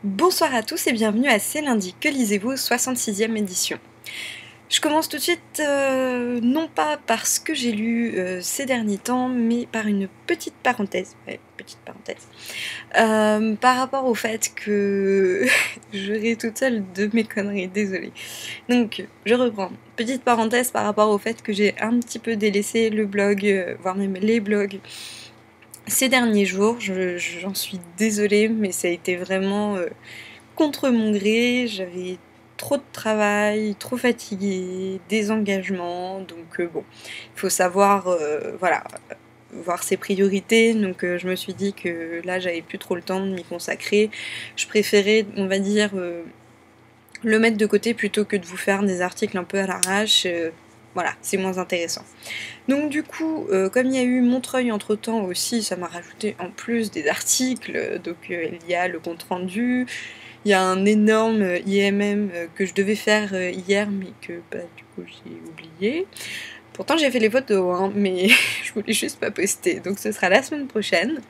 Bonsoir à tous et bienvenue à C'est lundi, que lisez-vous, 66e édition. Je commence tout de suite, non pas par ce que j'ai lu ces derniers temps, mais par une petite parenthèse, par rapport au fait que je ris toute seule de mes conneries, désolée. Donc, je reprends. Petite parenthèse par rapport au fait que j'ai un petit peu délaissé le blog, voire même les blogs, ces derniers jours. J'en suis désolée, mais ça a été vraiment contre mon gré. J'avais trop de travail, trop fatiguée, des engagements, donc bon, il faut savoir, voilà, voir ses priorités, donc je me suis dit que là j'avais plus trop le temps de m'y consacrer. Je préférais, on va dire, le mettre de côté plutôt que de vous faire des articles un peu à l'arrache. Voilà, c'est moins intéressant. Donc du coup, comme il y a eu Montreuil entre temps aussi, ça m'a rajouté en plus des articles, donc il y a le compte rendu, il y a un énorme IMM que je devais faire hier, mais que bah, du coup j'ai oublié. Pourtant j'ai fait les photos, hein, mais je voulais juste pas poster, donc ce sera la semaine prochaine.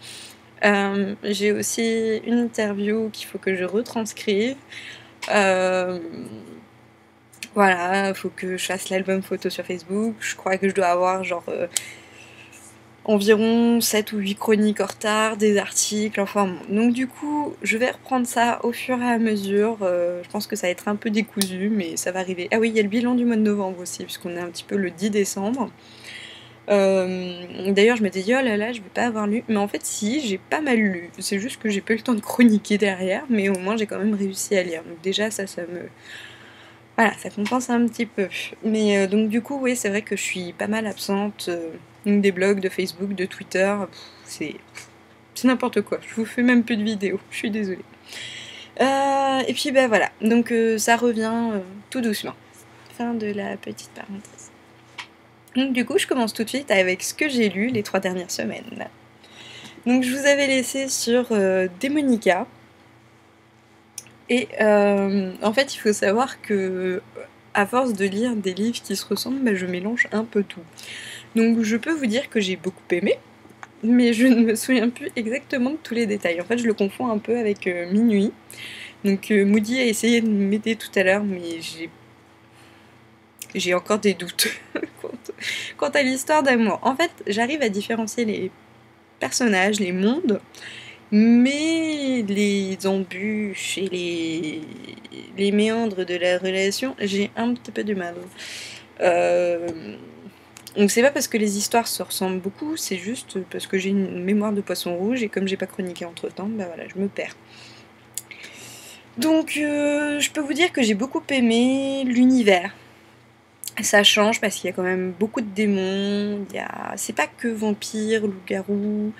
J'ai aussi une interview qu'il faut que je retranscrive. Voilà, faut que je fasse l'album photo sur Facebook. Je crois que je dois avoir genre environ 7 ou 8 chroniques en retard, des articles, enfin bon. Donc du coup, je vais reprendre ça au fur et à mesure. Je pense que ça va être un peu décousu, mais ça va arriver. Ah oui, il y a le bilan du mois de novembre aussi, puisqu'on est un petit peu le 10 décembre. D'ailleurs, je m'étais dit, oh là là, je vais pas avoir lu. Mais en fait, si, j'ai pas mal lu. C'est juste que j'ai pas eu le temps de chroniquer derrière, mais au moins j'ai quand même réussi à lire. Donc déjà, ça me... Voilà, ça compense un petit peu. Mais donc du coup, oui, c'est vrai que je suis pas mal absente des blogs, de Facebook, de Twitter. C'est n'importe quoi. Je vous fais même plus de vidéos. Je suis désolée. Et puis ben voilà. Donc ça revient tout doucement. Fin de la petite parenthèse. Donc du coup, je commence tout de suite avec ce que j'ai lu les 3 dernières semaines. Donc je vous avais laissé sur Démonica. Et en fait, il faut savoir que à force de lire des livres qui se ressemblent, bah, je mélange un peu tout. Donc je peux vous dire que j'ai beaucoup aimé, mais je ne me souviens plus exactement de tous les détails. En fait, je le confonds un peu avec Minuit. Donc Moody a essayé de m'aider tout à l'heure, mais j'ai encore des doutes quant à l'histoire d'amour. En fait, j'arrive à différencier les personnages, les mondes, mais les embûches et les méandres de la relation, j'ai un petit peu du mal. Donc c'est pas parce que les histoires se ressemblent beaucoup, c'est juste parce que j'ai une mémoire de poisson rouge et comme j'ai pas chroniqué entre temps, bah voilà, je me perds. Donc je peux vous dire que j'ai beaucoup aimé l'univers. Ça change parce qu'il y a quand même beaucoup de démons, c'est pas que vampires, loups-garous,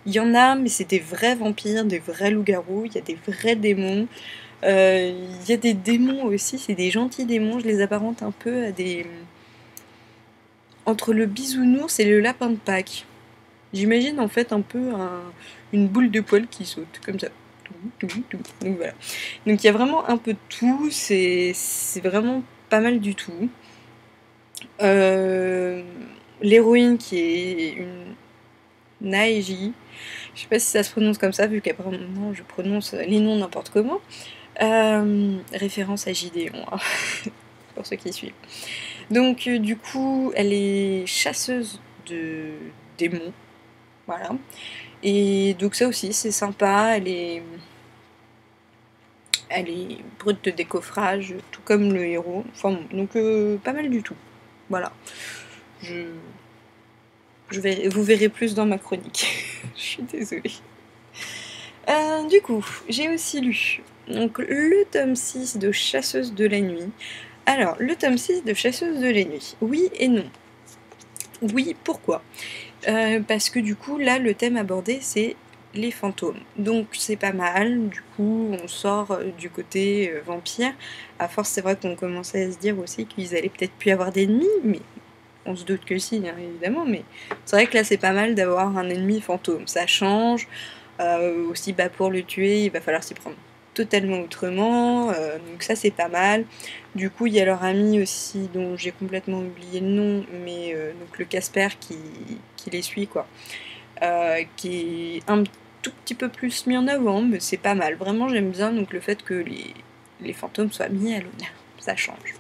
il y en a, mais c'est des vrais vampires, des vrais loups-garous, il y a des vrais démons. Il y a des démons aussi, c'est des gentils démons, je les apparente un peu à des... entre le bisounours et le lapin de Pâques. J'imagine en fait un peu une boule de poils qui saute, comme ça. Donc voilà. Donc il y a vraiment un peu de tout, c'est vraiment pas mal du tout. L'héroïne qui est une Naeji, je sais pas si ça se prononce comme ça, vu qu'apparemment je prononce les noms n'importe comment. Référence à Gideon, hein, pour ceux qui suivent. Donc du coup, elle est chasseuse de démons, voilà. Et donc ça aussi, c'est sympa, elle est brute de décoffrage, tout comme le héros. Enfin bon, donc pas mal du tout. Voilà. Vous verrez plus dans ma chronique. Je suis désolée. Du coup, j'ai aussi lu donc, le tome 6 de Chasseuse de la nuit. Alors, le tome 6 de Chasseuse de la nuit, oui et non. Oui, pourquoi parce que du coup, là, le thème abordé, c'est les fantômes. Donc, c'est pas mal. Du coup, on sort du côté vampire. À force, c'est vrai qu'on commençait à se dire aussi qu'ils allaient peut-être plus avoir d'ennemis, mais on se doute que si, hein, évidemment. Mais c'est vrai que là, c'est pas mal d'avoir un ennemi fantôme. Ça change. Aussi, bah, pour le tuer, il va falloir s'y prendre totalement autrement, donc ça c'est pas mal. Du coup il y a leur ami aussi dont j'ai complètement oublié le nom, mais donc le Casper qui les suit quoi, qui est un tout petit peu plus mis en avant, mais c'est pas mal. Vraiment, j'aime bien donc le fait que les fantômes soient mis à l'honneur. Ça change.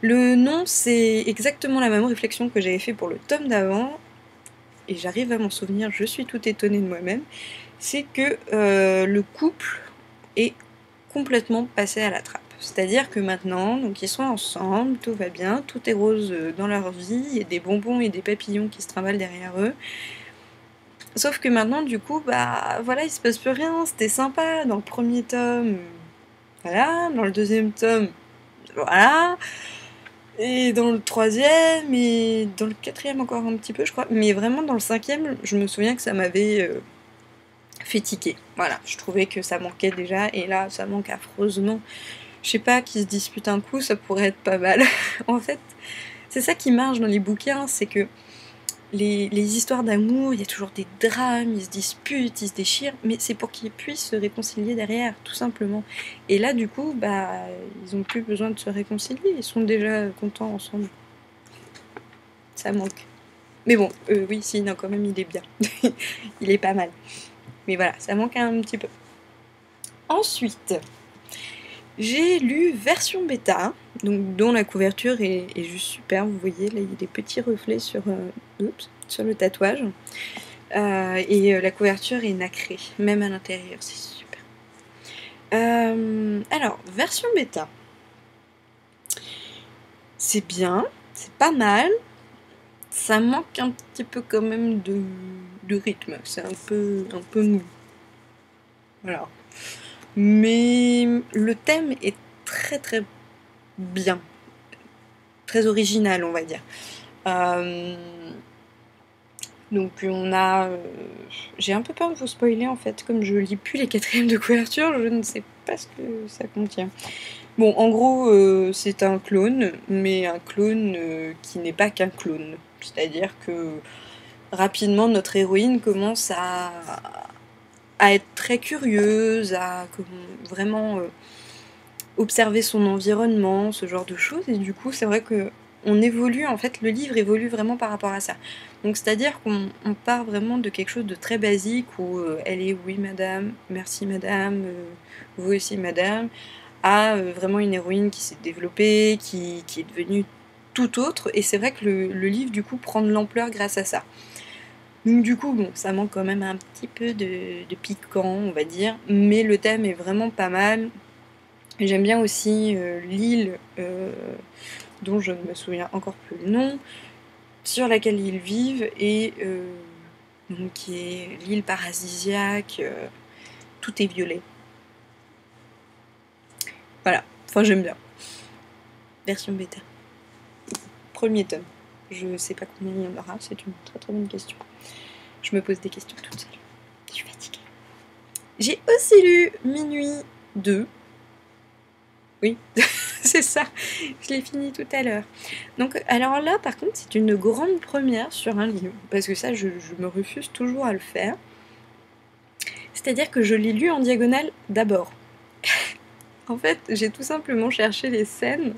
Le nom, c'est exactement la même réflexion que j'avais fait pour le tome d'avant, et j'arrive à m'en souvenir, je suis toute étonnée de moi-même, c'est que le couple est complètement passé à la trappe. C'est-à-dire que maintenant, donc ils sont ensemble, tout va bien, tout est rose dans leur vie, il y a des bonbons et des papillons qui se trimballent derrière eux. Sauf que maintenant, du coup, bah voilà, il se passe plus rien, c'était sympa dans le premier tome, voilà, dans le deuxième tome, voilà, et dans le troisième, et dans le quatrième encore un petit peu, je crois, mais vraiment dans le cinquième, je me souviens que ça m'avait fait tiquer. Voilà, je trouvais que ça manquait déjà, et là, ça manque affreusement. Je sais pas, qui se dispute un coup, ça pourrait être pas mal. En fait, c'est ça qui marche dans les bouquins, c'est que les histoires d'amour, il y a toujours des drames, ils se disputent, ils se déchirent, mais c'est pour qu'ils puissent se réconcilier derrière, tout simplement. Et là, du coup, bah, ils ont plus besoin de se réconcilier, ils sont déjà contents ensemble. Ça manque. Mais bon, oui, si, non, quand même, il est bien. Il est pas mal. Mais voilà, ça manque un petit peu. Ensuite, j'ai lu version bêta, donc dont la couverture est juste super. Vous voyez, là, il y a des petits reflets sur le tatouage. Et la couverture est nacrée, même à l'intérieur, c'est super. Alors, version bêta. C'est bien, c'est pas mal. Ça manque un petit peu quand même de rythme, c'est un peu mou. Voilà. Mais le thème est très très bien. Très original, on va dire. Donc on a... j'ai un peu peur de vous spoiler en fait, comme je lis plus les quatrièmes de couverture, je ne sais pas ce que ça contient. Bon, en gros, c'est un clone, mais un clone qui n'est pas qu'un clone. C'est-à-dire que rapidement, notre héroïne commence à être très curieuse, à vraiment observer son environnement, ce genre de choses, et du coup, c'est vrai que on évolue, en fait, le livre évolue vraiment par rapport à ça. Donc, c'est-à-dire qu'on part vraiment de quelque chose de très basique, où elle est oui madame, merci madame, vous aussi madame, à vraiment une héroïne qui s'est développée, qui est devenue tout autre, et c'est vrai que le livre, du coup, prend de l'ampleur grâce à ça. Donc du coup, bon, ça manque quand même un petit peu de piquant, on va dire, mais le thème est vraiment pas mal. J'aime bien aussi l'île dont je ne me souviens encore plus le nom, sur laquelle ils vivent, et donc, qui est l'île paradisiaque, tout est violet. Voilà, enfin j'aime bien. Version bêta. Premier tome. Je sais pas combien il y en aura, c'est une très très bonne question. Je me pose des questions toute seule. Je suis fatiguée. J'ai aussi lu Minuit 2. Oui, c'est ça, je l'ai fini tout à l'heure. Donc, alors là, par contre, c'est une grande première sur un livre, parce que ça, je me refuse toujours à le faire. C'est-à-dire que je l'ai lu en diagonale d'abord. En fait, j'ai tout simplement cherché les scènes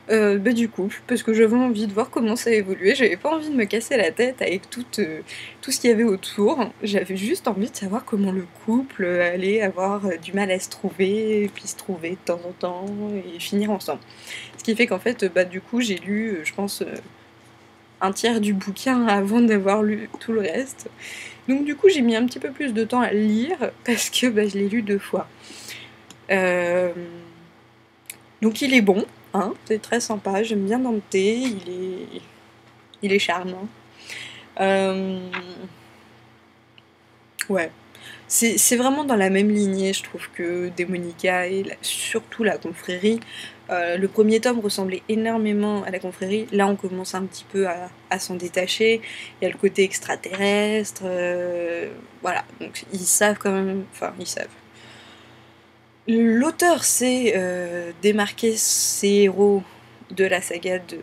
du couple, parce que j'avais envie de voir comment ça évoluait. J'avais pas envie de me casser la tête avec tout ce qu'il y avait autour. J'avais juste envie de savoir comment le couple allait avoir du mal à se trouver, puis se trouver de temps en temps, et finir ensemble. Ce qui fait qu'en fait, du coup, j'ai lu, je pense, un tiers du bouquin avant d'avoir lu tout le reste. Donc du coup, j'ai mis un petit peu plus de temps à le lire, parce que je l'ai lu 2 fois. Donc il est bon. Hein, c'est très sympa, j'aime bien Dante, il est charmant. Ouais, c'est vraiment dans la même lignée, je trouve, que Démonica et surtout la confrérie. Le premier tome ressemblait énormément à la confrérie, là on commence un petit peu à s'en détacher, il y a le côté extraterrestre, voilà, donc ils savent quand même, enfin ils savent. L'auteur sait démarquer ses héros de la saga de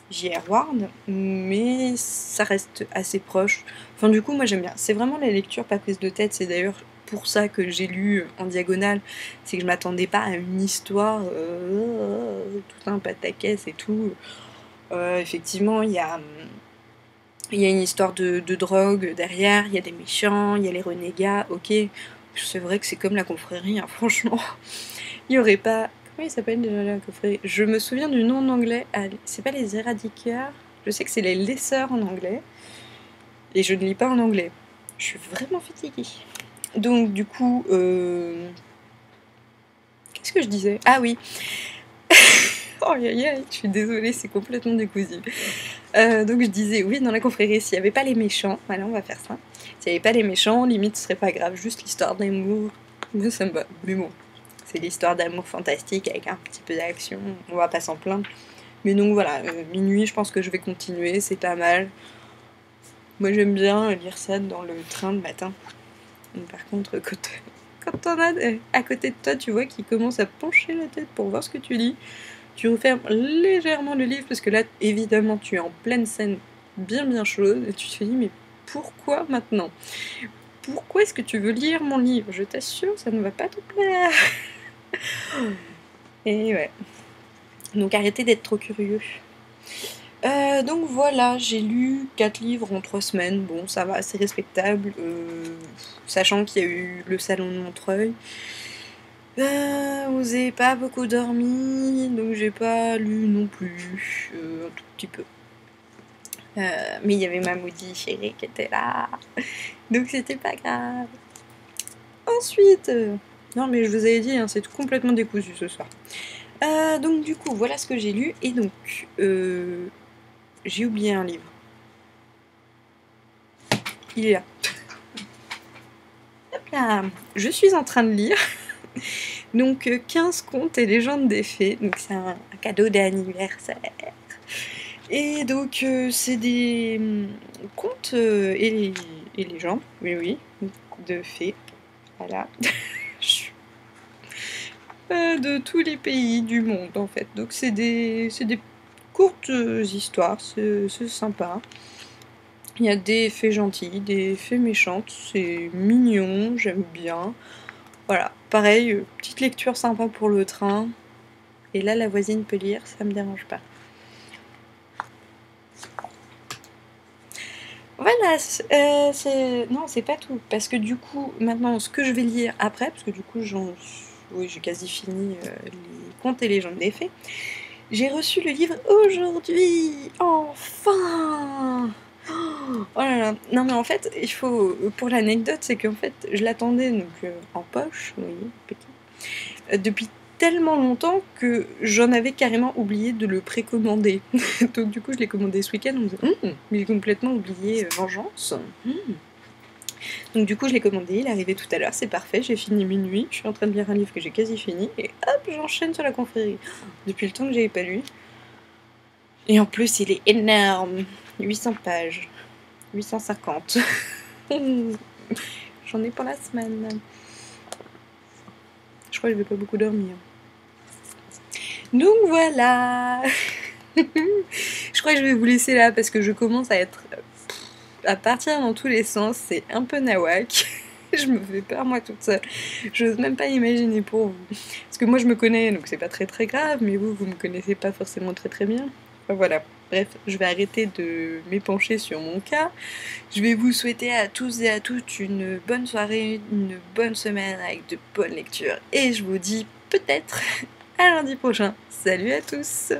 J.R. Ward, mais ça reste assez proche. Enfin, du coup, moi j'aime bien. C'est vraiment la lecture pas prise de tête, c'est d'ailleurs pour ça que j'ai lu en diagonale, c'est que je m'attendais pas à une histoire tout un pataquès et tout. Effectivement, il y a Il y a une histoire de drogue derrière, il y a des méchants, il y a les renégats, ok. C'est vrai que c'est comme la confrérie, hein, franchement. Il n'y aurait pas... Comment il s'appelle déjà la confrérie? Je me souviens du nom en anglais. C'est pas les éradiqueurs. Je sais que c'est les laisseurs en anglais. Et je ne lis pas en anglais. Je suis vraiment fatiguée. Donc du coup... Qu'est-ce que je disais? Ah oui. Oh aïe aïe, je suis désolée, c'est complètement décousu. Donc je disais, oui, dans la confrérie, s'il n'y avait pas les méchants, voilà, on va faire ça. S'il n'y avait pas les méchants, limite, ce serait pas grave, juste l'histoire d'amour. Moi, ça me va. Mais bon, c'est l'histoire d'amour fantastique avec un petit peu d'action, on va pas s'en plaindre. Mais donc voilà, minuit, je pense que je vais continuer, c'est pas mal. Moi, j'aime bien lire ça dans le train le matin. Donc, par contre, quand t'en as à côté de toi, tu vois, qui commence à pencher la tête pour voir ce que tu lis, tu refermes légèrement le livre parce que là, évidemment, tu es en pleine scène bien chaude et tu te dis, mais pourquoi maintenant? Pourquoi est-ce que tu veux lire mon livre? Je t'assure, ça ne va pas te plaire. Et ouais. Donc arrêtez d'être trop curieux. Donc voilà, j'ai lu 4 livres en 3 semaines. Bon, ça va, c'est respectable. Sachant qu'il y a eu le salon de Montreuil. Vous avez pas beaucoup dormi, donc j'ai pas lu non plus, un tout petit peu. Mais il y avait ma maudite chérie qui était là, donc c'était pas grave. Ensuite, non mais je vous avais dit, hein, c'est complètement décousu ce soir. Donc du coup, voilà ce que j'ai lu, et donc j'ai oublié un livre. Il est là. Hop là. Je suis en train de lire. Donc 15 contes et légendes des fées, donc c'est un cadeau d'anniversaire. Et donc c'est des contes et légendes, oui, de fées, voilà. De tous les pays du monde en fait. Donc c'est des courtes histoires, c'est sympa. Il y a des fées gentilles, des fées méchantes, c'est mignon, j'aime bien. Voilà, pareil, petite lecture sympa pour le train. Et là, la voisine peut lire, ça me dérange pas. Voilà, non, c'est pas tout. Parce que du coup, maintenant, ce que je vais lire après, parce que du coup, oui, j'ai quasi fini les contes et légendes des fées. J'ai reçu le livre aujourd'hui. Enfin. Oh là là. Non mais en fait, il faut, pour l'anecdote, c'est qu'en fait, je l'attendais donc en poche, vous voyez, petit, depuis tellement longtemps que j'en avais carrément oublié de le précommander. Donc du coup, je l'ai commandé ce week-end en me disant mais j'ai complètement oublié Vengeance. Donc du coup, je l'ai commandé, il est arrivé tout à l'heure, c'est parfait, j'ai fini minuit, je suis en train de lire un livre que j'ai quasi fini, et hop, j'enchaîne sur la confrérie. Depuis le temps que j'avais pas lu. Et en plus, il est énorme. 800 pages. 850. J'en ai pour la semaine. Je crois que je vais pas beaucoup dormir. Donc voilà. Je crois que je vais vous laisser là parce que je commence à partir dans tous les sens. C'est un peu nawak. Je me fais peur moi toute seule. J'ose même pas imaginer pour vous. Parce que moi je me connais donc c'est pas très grave, mais vous me connaissez pas forcément très bien. Enfin, voilà. Bref, je vais arrêter de m'épancher sur mon cas. Je vais vous souhaiter à tous et à toutes une bonne soirée, une bonne semaine avec de bonnes lectures. Et je vous dis peut-être à lundi prochain. Salut à tous!